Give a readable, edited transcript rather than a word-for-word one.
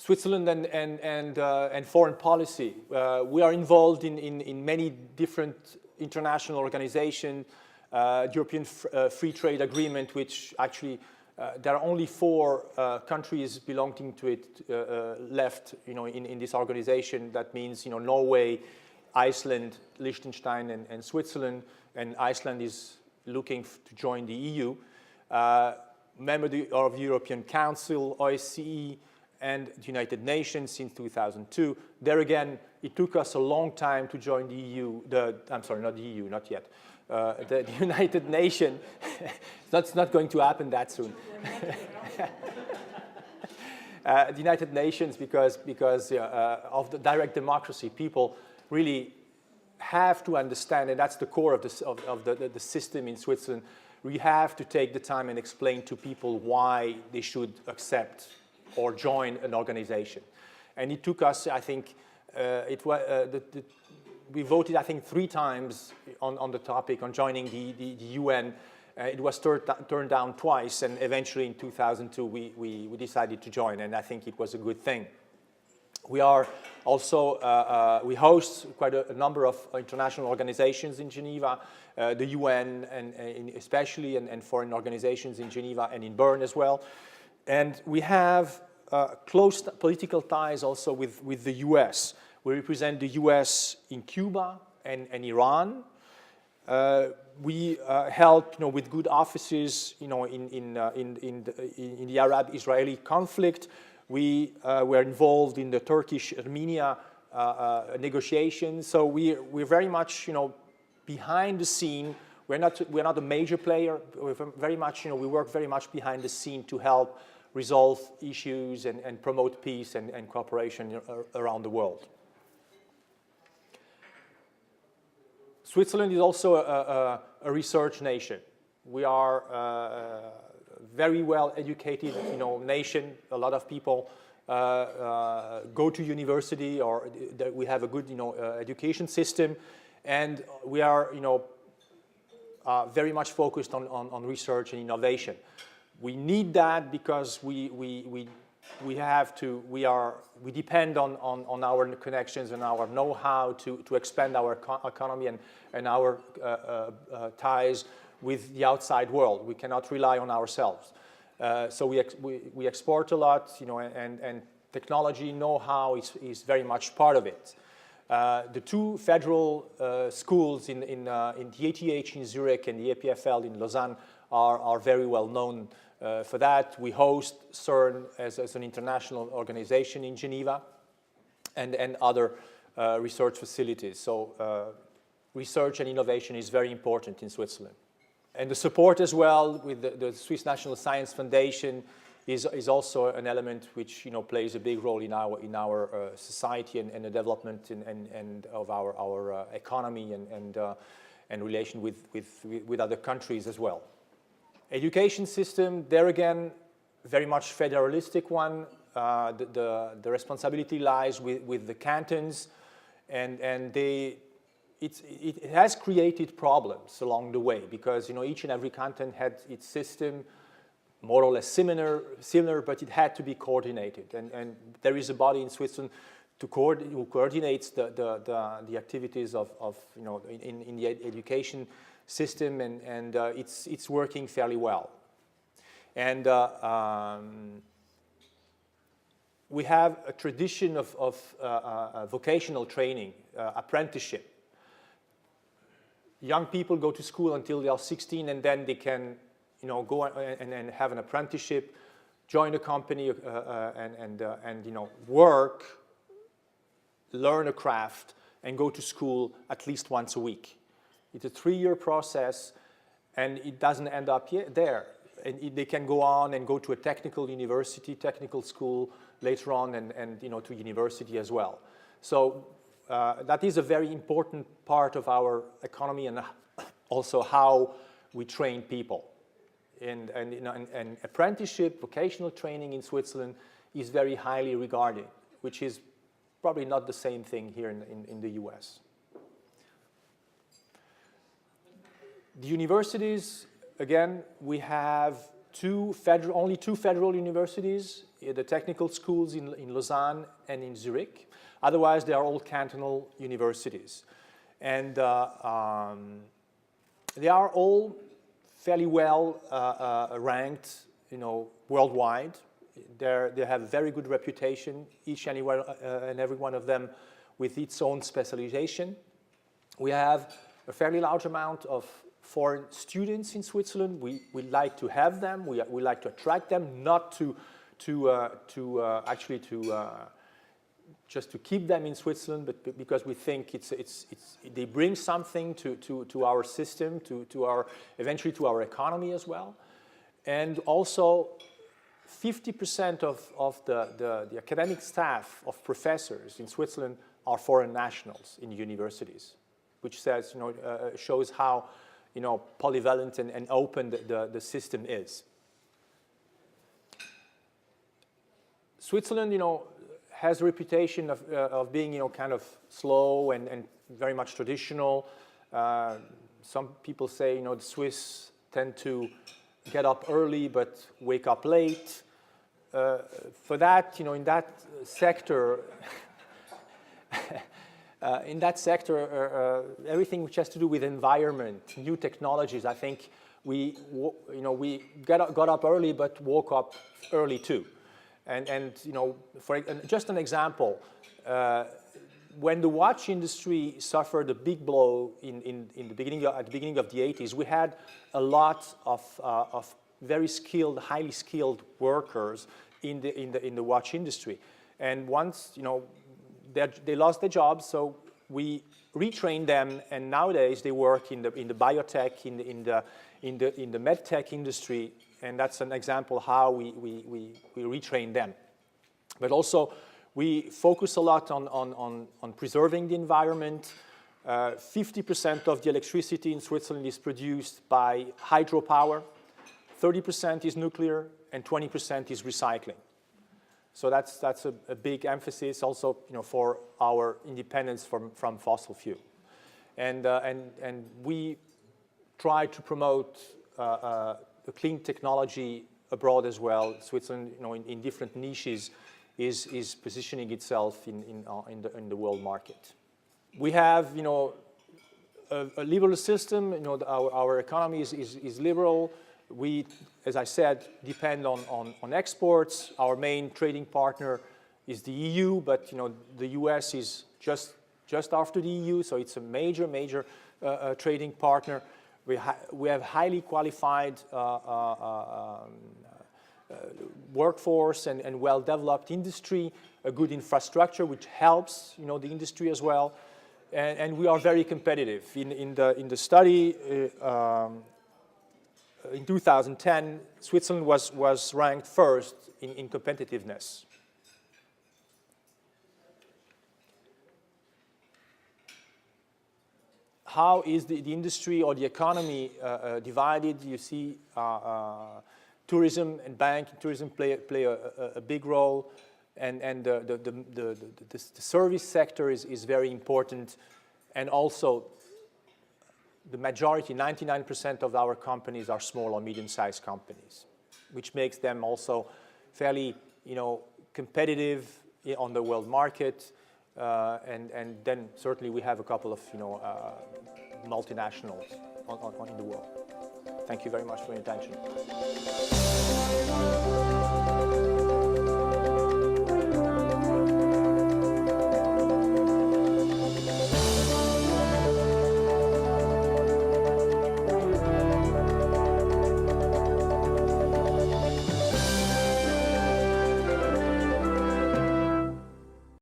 Switzerland and foreign policy. We are involved in many different international organizations. European Free Trade Agreement, which actually there are only 4 countries belonging to it left, in this organization. That means, Norway, Iceland, Liechtenstein, and Switzerland. And Iceland is looking to join the EU. Member of the European Council, OSCE, and the United Nations since 2002. There again, it took us a long time to join the EU. I'm sorry, not the EU, not yet. The United Nations. That's not going to happen that soon. The United Nations, because of the direct democracy, people really have to understand, and that's the core of the system in Switzerland. We have to take the time and explain to people why they should accept or join an organization. And it took us, I think, we voted, I think, 3 times on the topic, on joining the UN. It was turned down twice, and eventually in 2002 we decided to join, and I think it was a good thing. We are also, we host quite a number of international organizations in Geneva, the UN and especially, and foreign organizations in Geneva and in Bern as well. And we have close political ties also with the US. We represent the US in Cuba and Iran. We help, with good offices, in the Arab-Israeli conflict. We were involved in the Turkish-Armenia negotiations. So we're very much, behind the scene. We're not a major player. We're very much, we work very much behind the scene to help resolve issues and promote peace and cooperation around the world. Switzerland is also a research nation. We are a very well educated, nation. A lot of people go to university, or we have a good, education system, and we are, very much focused on research and innovation. We need that because we depend on our connections and our know-how to expand our economy and our ties with the outside world. We cannot rely on ourselves. So we export a lot, and technology know-how is very much part of it. The 2 federal schools in the ETH in Zurich and the EPFL in Lausanne are very well known for that. We host CERN as an international organization in Geneva and other research facilities. So research and innovation is very important in Switzerland. And the support as well with the Swiss National Science Foundation is also an element which plays a big role in our society and the development and of our economy and relation with other countries as well. Education system, there again, very much federalistic one. The responsibility lies with the cantons, and it has created problems along the way because each and every canton had its system, more or less similar, but it had to be coordinated. And there is a body in Switzerland who coordinates the activities of in the education system, and it's working fairly well. And we have a tradition of vocational training, apprenticeship. Young people go to school until they are 16, and then they can go and have an apprenticeship, join a company, and work, learn a craft, and go to school at least once a week. It's a 3-year process, and it doesn't end up there. And they can go on and go to a technical university, technical school later on, and to university as well. So that is a very important part of our economy and also how we train people. And apprenticeship, vocational training in Switzerland is very highly regarded, which is probably not the same thing here in the US. The universities, again, we have only two federal universities, the technical schools in Lausanne and in Zurich. Otherwise, they are all cantonal universities. And they are all fairly well ranked, worldwide. They have a very good reputation, each and every one of them with its own specialization. We have a fairly large amount of foreign students in Switzerland. We like to have them. We like to attract them, not just to keep them in Switzerland, but because we think they bring something to our system, eventually to our economy as well. And also, 50% of the academic staff of professors in Switzerland are foreign nationals in universities, which says, shows how, polyvalent and open the system is. Switzerland, has a reputation of being, kind of slow and very much traditional. Some people say, the Swiss tend to get up early but wake up late. For that, in that sector, everything which has to do with environment, new technologies, I think we got up early but woke up early too. And for just an example, when the watch industry suffered a big blow at the beginning of the 80s, we had a lot of very skilled, highly skilled workers in the watch industry. And once they lost their jobs, so we retrained them, and nowadays they work in the biotech, in the medtech industry. And that's an example how we retrain them. But also, we focus a lot on preserving the environment. 50% of the electricity in Switzerland is produced by hydropower, 30% is nuclear, and 20% is recycling. So that's a big emphasis also, for our independence from fossil fuel. And we try to promote the clean technology abroad as well. Switzerland, in different niches, is positioning itself in the world market. We have, a liberal system. Our economy is liberal. We, as I said, depend on exports. Our main trading partner is the EU, but the US is just after the EU, so it's a major trading partner. We have highly qualified workforce and well-developed industry, a good infrastructure which helps the industry as well, and we are very competitive. In the study in 2010, Switzerland was ranked first in competitiveness. How is the industry or the economy divided? You see tourism and tourism play a big role, and the service sector is very important, and also the majority, 99% of our companies are small or medium-sized companies, which makes them also fairly competitive on the world market. And then certainly we have a couple of multinationals in the world. Thank you very much for your attention.